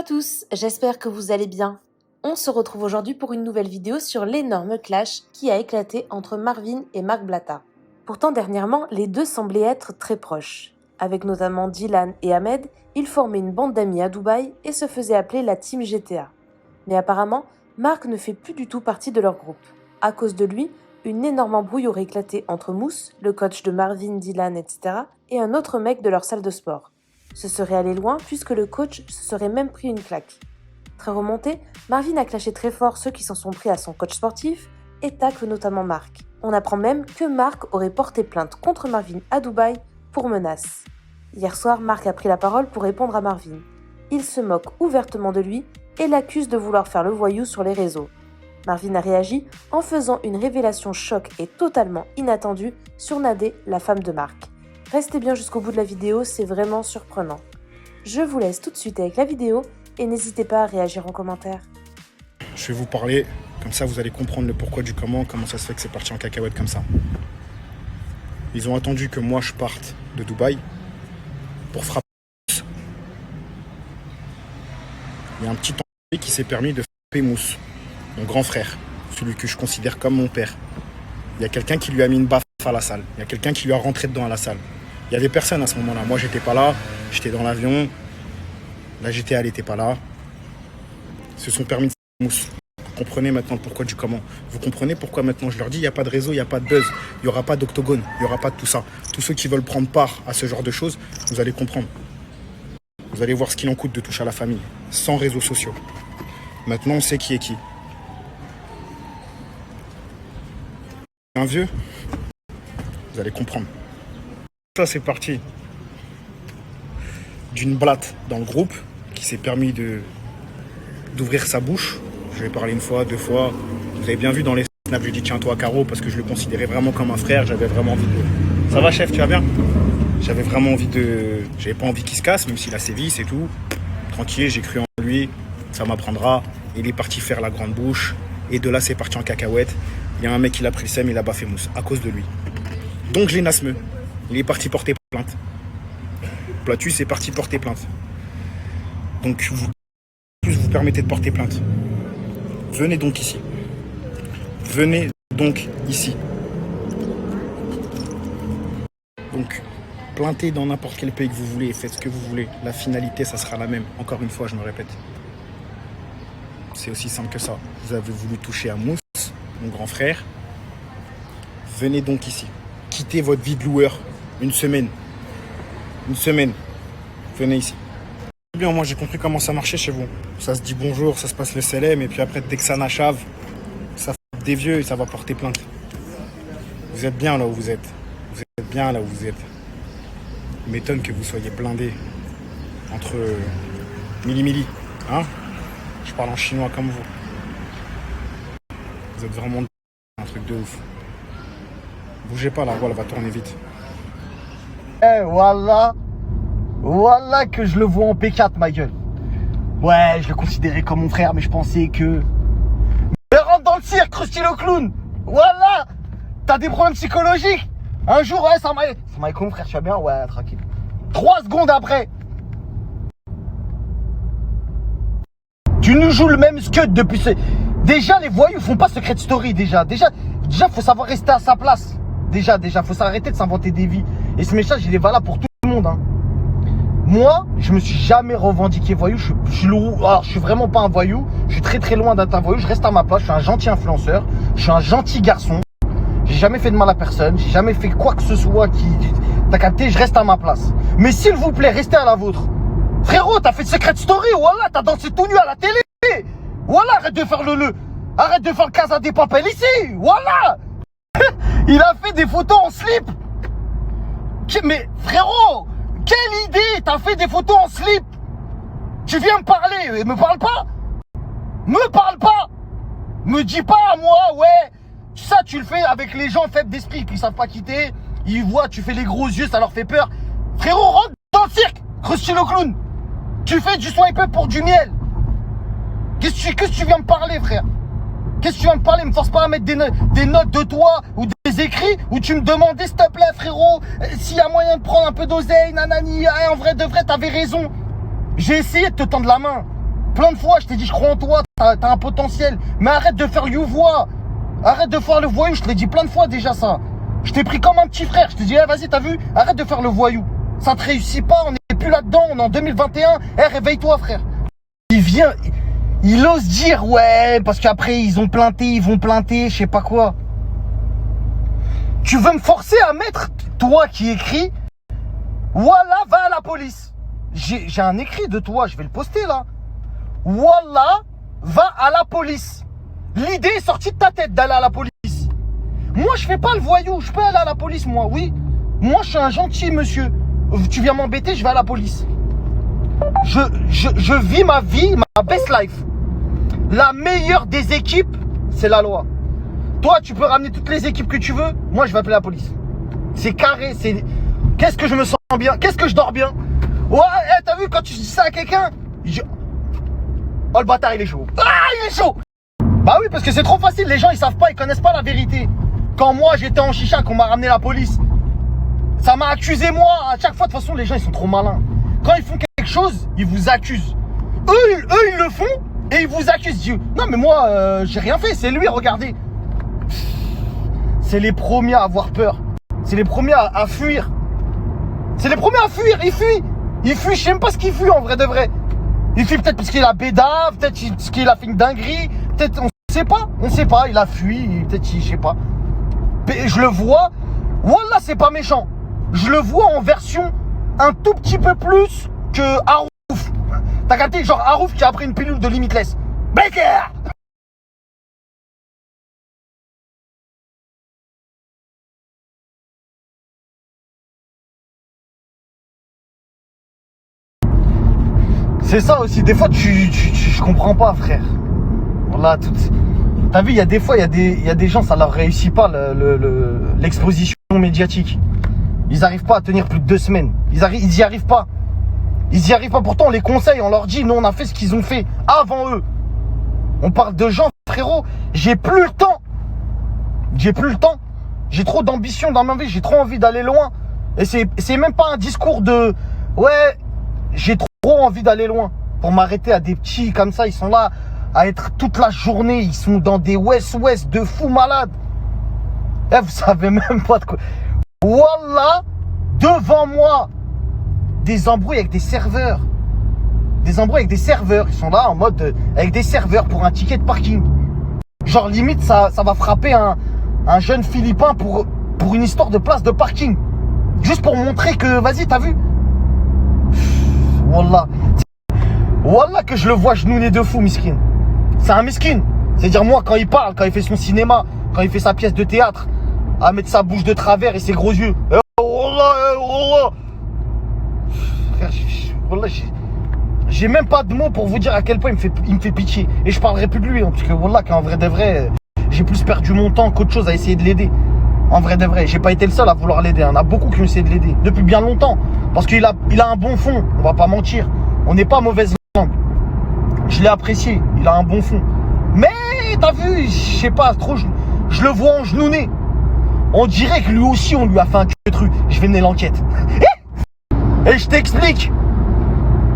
à tous, j'espère que vous allez bien. On se retrouve aujourd'hui pour une nouvelle vidéo sur l'énorme clash qui a éclaté entre Marvin et Marc Blatta. Pourtant dernièrement, les deux semblaient être très proches. Avec notamment Dylan et Ahmed, ils formaient une bande d'amis à Dubaï et se faisaient appeler la Team GTA. Mais apparemment, Marc ne fait plus du tout partie de leur groupe. À cause de lui, une énorme embrouille aurait éclaté entre Mousse, le coach de Marvin, Dylan, etc., et un autre mec de leur salle de sport. Ce serait allé loin puisque le coach se serait même pris une claque. Très remonté, Marvin a clashé très fort ceux qui s'en sont pris à son coach sportif et tacle notamment Marc. On apprend même que Marc aurait porté plainte contre Marvin à Dubaï pour menace. Hier soir, Marc a pris la parole pour répondre à Marvin. Il se moque ouvertement de lui et l'accuse de vouloir faire le voyou sur les réseaux. Marvin a réagi en faisant une révélation choc et totalement inattendue sur Nadé, la femme de Marc. Restez bien jusqu'au bout de la vidéo, c'est vraiment surprenant. Je vous laisse tout de suite avec la vidéo et n'hésitez pas à réagir en commentaire. Je vais vous parler, comme ça vous allez comprendre le pourquoi du comment ça se fait que c'est parti en cacahuète comme ça. Ils ont attendu que moi je parte de Dubaï pour frapper. Il y a un petit temps qui s'est permis de frapper Mousse, mon grand frère, celui que je considère comme mon père. Il y a quelqu'un qui lui a mis une baffe à la salle. Il y a quelqu'un qui lui a rentré dedans à la salle. Il y avait personne à ce moment-là. Moi, j'étais pas là. J'étais dans l'avion. La GTA, elle n'était pas là. Ils se sont permis de Mousse. Vous comprenez maintenant le pourquoi du comment. Vous comprenez pourquoi maintenant je leur dis il n'y a pas de réseau, il n'y a pas de buzz, il n'y aura pas d'octogone, il n'y aura pas de tout ça. Tous ceux qui veulent prendre part à ce genre de choses, vous allez comprendre. Vous allez voir ce qu'il en coûte de toucher à la famille, sans réseaux sociaux. Maintenant, on sait qui est qui. Un vieux, vous allez comprendre. Ça, c'est parti d'une blatte dans le groupe qui s'est permis d'ouvrir sa bouche. Je vais parler une fois, deux fois. Vous avez bien vu dans les snaps, je lui ai dit tiens-toi Caro parce que je le considérais vraiment comme un frère. J'avais vraiment envie de... Ça va chef, tu vas bien? J'avais vraiment envie de... J'avais pas envie qu'il se casse, même s'il a ses vices et tout. Tranquille, j'ai cru en lui, ça m'apprendra. Il est parti faire la grande bouche. Et de là, c'est parti en cacahuète. Il y a un mec qui l'a pris le seum, il a baffé Mousse à cause de lui. Donc je l'ai nasmeux. Il est parti porter plainte. Platus est parti porter plainte. Donc vous permettez de porter plainte. Venez donc ici. Venez donc ici. Donc plaintez dans n'importe quel pays que vous voulez, faites ce que vous voulez. La finalité, ça sera la même. Encore une fois, je me répète. C'est aussi simple que ça. Vous avez voulu toucher à Mousse, mon grand frère. Venez donc ici. Quittez votre vie de loueur. Une semaine. Venez ici. Bien, moi j'ai compris comment ça marchait chez vous. Ça se dit bonjour, ça se passe le CLM, et puis après dès que ça n'achave, ça fait des vieux et ça va porter plainte. Vous êtes bien là où vous êtes. Vous êtes bien là où vous êtes. Il m'étonne que vous soyez blindés entre mili-mili. Hein? Je parle en chinois comme vous. Vous êtes vraiment un truc de ouf. Bougez pas, la voile va tourner vite. Eh, voilà que je le vois en P4, ma gueule. Ouais, je le considérais comme mon frère, mais je pensais que... Mais rentre dans le cirque, Krusty le clown. Voilà. T'as des problèmes psychologiques. Un jour, ouais, ça m'a avec mon frère, tu vas bien? Ouais, tranquille. 3 secondes après, tu nous joues le même scud depuis ce... Déjà, les voyous font pas secret story, déjà, faut savoir rester à sa place. Déjà, faut s'arrêter de s'inventer des vies. Et ce message, il est valable pour tout le monde, hein. Moi, je me suis jamais revendiqué voyou. Je suis vraiment pas un voyou. Je suis très loin d'être un voyou. Je reste à ma place. Je suis un gentil influenceur. Je suis un gentil garçon. J'ai jamais fait de mal à personne. J'ai jamais fait quoi que ce soit qui... T'as capté? Je reste à ma place. Mais s'il vous plaît, restez à la vôtre. Frérot, t'as fait de secret story. Voilà, t'as dansé tout nu à la télé. Voilà, arrête de faire arrête de faire le Casa des Papel ici. Voilà. Il a fait des photos en slip. Mais frérot, quelle idée! T'as fait des photos en slip. Tu viens me parler et me parle pas. Me dis pas à moi, ouais. Ça, tu le fais avec les gens faibles d'esprit qui savent pas quitter. Ils voient, tu fais les gros yeux, ça leur fait peur. Frérot, rentre dans le cirque. Krusty le clown. Tu fais du swipe up pour du miel. Qu'est-ce que tu viens me parler, frère? Qu'est-ce que tu viens me parler? Me force pas à mettre des notes de toi ou des écrits où tu me demandais, s'il te plaît, frérot, s'il y a moyen de prendre un peu d'oseille, nanani. En vrai de vrai, t'avais raison. J'ai essayé de te tendre la main. Plein de fois, je t'ai dit, je crois en toi, t'as un potentiel. Mais arrête de faire you-voix. Arrête de faire le voyou, je te l'ai dit plein de fois déjà ça. Je t'ai pris comme un petit frère. Je t'ai dit, hey, vas-y, t'as vu? Arrête de faire le voyou. Ça te réussit pas, on n'est plus là-dedans, on est en 2021. Hey, réveille-toi, frère. Il vient, il ose dire, ouais, parce qu'après, ils ont plainté, ils vont plainter, je sais pas quoi. Tu veux me forcer à mettre, toi qui écris, voilà, va à la police. J'ai un écrit de toi, je vais le poster là. Voilà, va à la police. L'idée est sortie de ta tête d'aller à la police. Moi, je fais pas le voyou, je peux aller à la police, moi, oui. Moi, je suis un gentil monsieur. Tu viens m'embêter, je vais à la police. Je vis ma vie, ma best life. La meilleure des équipes, c'est la loi. Toi, tu peux ramener toutes les équipes que tu veux. Moi, je vais appeler la police. C'est carré, c'est... Qu'est-ce que je me sens bien? Qu'est-ce que je dors bien? Ouais, hey, t'as vu, quand tu dis ça à quelqu'un, oh, le bâtard, il est chaud. Ah, il est chaud. Bah oui, parce que c'est trop facile. Les gens, ils savent pas, ils connaissent pas la vérité. Quand moi, j'étais en chicha, qu'on m'a ramené la police, ça m'a accusé, moi. À chaque fois, de toute façon, les gens, ils sont trop malins. Quand ils font quelque chose, ils vous accusent. Eux, ils le font et ils vous accusent. Dieu. Non, mais moi, j'ai rien fait. C'est lui, regardez. C'est les premiers à avoir peur. C'est les premiers à fuir. C'est les premiers à fuir. Ils fuient. Ils fuient. Je sais même pas ce qu'ils fuient en vrai de vrai. Il fuit peut-être parce qu'il a bédave, peut-être parce qu'il a fait une dinguerie. Peut-être, on sait pas. On sait pas. Il a fui. Peut-être, je sais pas. Je le vois. Wallah, c'est pas méchant. Je le vois en version un tout petit peu plus que Harouf. T'as capté? Genre Harouf qui a pris une pilule de Limitless. Baker! C'est ça aussi, des fois je comprends pas, frère. Voilà, tout. T'as vu, il y a des fois, il y a des gens, ça leur réussit pas l'exposition médiatique. Ils arrivent pas à tenir plus de 2 semaines. Ils y arrivent pas. Ils y arrivent pas. Pourtant, on les conseille, on leur dit, nous, on a fait ce qu'ils ont fait avant eux. On parle de gens, frérot. J'ai plus le temps. J'ai plus le temps. J'ai trop d'ambition dans ma vie. J'ai trop envie d'aller loin. Et c'est même pas un discours de, ouais, j'ai trop envie d'aller loin pour m'arrêter à des petits comme ça. Ils sont là à être toute la journée. Ils sont dans des West de fous malades. Eh, vous savez même pas de quoi. Wallah, devant moi, des embrouilles avec des serveurs. Des embrouilles avec des serveurs. Ils sont là en mode avec des serveurs pour un ticket de parking. Genre limite ça va frapper un jeune Philippin pour une histoire de place de parking. Juste pour montrer que, vas-y, t'as vu? Wallah. Wallah que je le vois genouiller de fou, miskin. C'est un miskin. C'est-à-dire moi, quand il parle, quand il fait son cinéma, quand il fait sa pièce de théâtre, à mettre sa bouche de travers et ses gros yeux. Wallah, wallah. Frère, wallah, j'ai même pas de mots pour vous dire à quel point il me fait pitié. Et je parlerai plus de lui, hein, parce que wallah, qu'en vrai de vrai, j'ai plus perdu mon temps qu'autre chose à essayer de l'aider. En vrai de vrai, j'ai pas été le seul à vouloir l'aider. Il y en a beaucoup qui ont essayé de l'aider depuis bien longtemps. Parce qu'il a un bon fond, on va pas mentir. On n'est pas mauvaise langue. Je l'ai apprécié, il a un bon fond. Mais t'as vu, je sais pas, trop, je le vois en genouné. On dirait que lui aussi, on lui a fait un truc. Je vais mener l'enquête. Et je t'explique.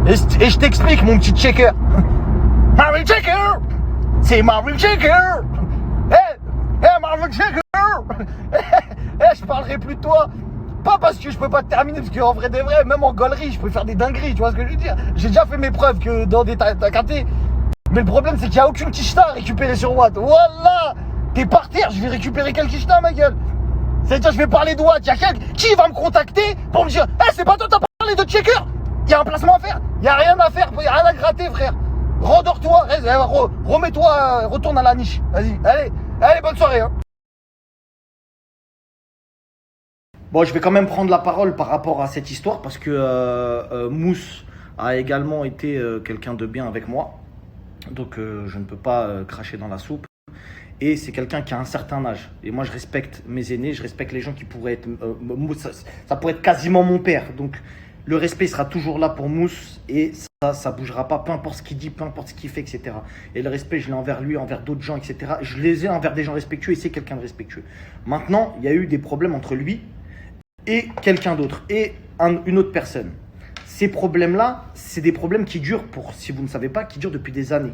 Et je t'explique, mon petit checker. Marvin Checker. C'est Marvin Checker. Marvin Checker. Je parlerai plus de toi. Pas parce que je peux pas te terminer, parce qu'en vrai de vrai, même en gaulerie, je peux faire des dingueries, tu vois ce que je veux dire. J'ai déjà fait mes preuves que dans des t'as capté. Mais le problème, c'est qu'il n'y a aucune quicheta à récupérer sur Watt. Voilà. T'es par terre, je vais récupérer quel quicheta, ma gueule. C'est-à-dire, je vais parler de Watt. Qui va me contacter pour me dire, c'est pas toi, t'as parlé de checker. Il y a un placement à faire. Il n'y a rien à faire, il n'y a rien à gratter, frère. Rendors-toi, remets-toi, retourne à la niche. Vas-y, allez, bonne soirée. Hein. Bon, je vais quand même prendre la parole par rapport à cette histoire parce que Mousse a également été quelqu'un de bien avec moi. Donc, je ne peux pas cracher dans la soupe. Et c'est quelqu'un qui a un certain âge. Et moi, je respecte mes aînés, je respecte les gens qui pourraient être... ça pourrait être quasiment mon père. Donc, le respect sera toujours là pour Mousse et ça bougera pas, peu importe ce qu'il dit, peu importe ce qu'il fait, etc. Et le respect, je l'ai envers lui, envers d'autres gens, etc. Je les ai envers des gens respectueux et c'est quelqu'un de respectueux. Maintenant, il y a eu des problèmes entre lui et quelqu'un d'autre, et une autre personne. ces problèmes-là, c'est des problèmes qui durent, si vous ne savez pas, qui durent depuis des années.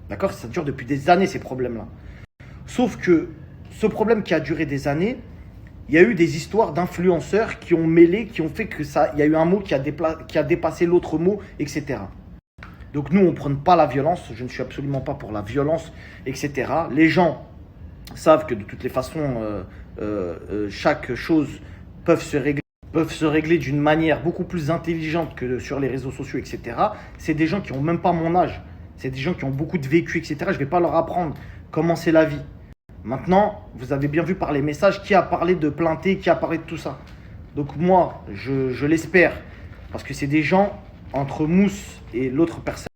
D'accord? Ça dure depuis des années, ces problèmes-là. Sauf que ce problème qui a duré des années, il y a eu des histoires d'influenceurs qui ont mêlé, qui ont fait que ça, il y a eu un mot qui a dépassé l'autre mot, etc. Donc nous, on ne prône pas la violence. Je ne suis absolument pas pour la violence, etc. Les gens savent que de toutes les façons, chaque chose peut se régler d'une manière beaucoup plus intelligente que sur les réseaux sociaux, etc. C'est des gens qui n'ont même pas mon âge. C'est des gens qui ont beaucoup de vécu, etc. Je ne vais pas leur apprendre comment c'est la vie. Maintenant, vous avez bien vu par les messages qui a parlé de plainter, qui a parlé de tout ça. Donc moi, je l'espère, parce que c'est des gens, entre Mousse et l'autre personne,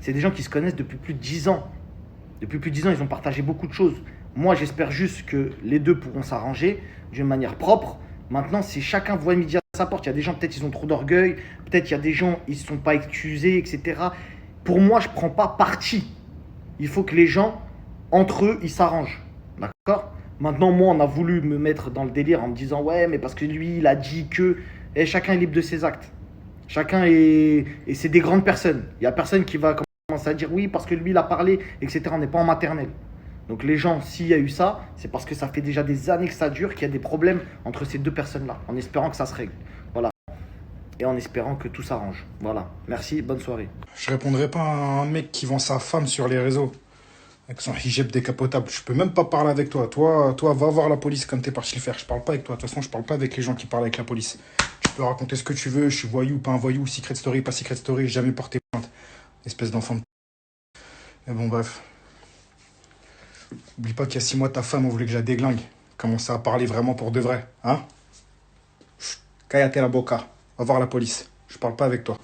c'est des gens qui se connaissent depuis plus de 10 ans. Depuis plus de 10 ans, ils ont partagé beaucoup de choses. Moi, j'espère juste que les deux pourront s'arranger d'une manière propre. Maintenant, si chacun voit midi à sa porte, il y a des gens, peut-être ils ont trop d'orgueil, peut-être il y a des gens, ils ne se sont pas excusés, etc. Pour moi, je ne prends pas parti. Il faut que les gens, entre eux, ils s'arrangent. D'accord? Maintenant, moi, on a voulu me mettre dans le délire en me disant ouais, mais parce que lui, il a dit que. Et chacun est libre de ses actes. Chacun est. Et c'est des grandes personnes. Il n'y a personne qui va commencer à dire oui, parce que lui, il a parlé, etc. On n'est pas en maternelle. Donc, les gens, s'il y a eu ça, c'est parce que ça fait déjà des années que ça dure, qu'il y a des problèmes entre ces deux personnes-là, en espérant que ça se règle. Voilà. Et en espérant que tout s'arrange. Voilà. Merci, bonne soirée. Je répondrai pas à un mec qui vend sa femme sur les réseaux. Avec son hijab décapotable. Je peux même pas parler avec toi. Toi, va voir la police comme t'es parti le faire. Je parle pas avec toi. De toute façon, je parle pas avec les gens qui parlent avec la police. Tu peux raconter ce que tu veux. Je suis voyou, pas un voyou. Secret story, pas secret story. J'ai jamais porté plainte. Espèce d'enfant de... Mais bon, bref. Oublie pas qu'il y a 6 mois, ta femme, on voulait que je la déglingue. Commencer à parler vraiment pour de vrai. Hein? Cállate la boca. Va voir la police. Je parle pas avec toi.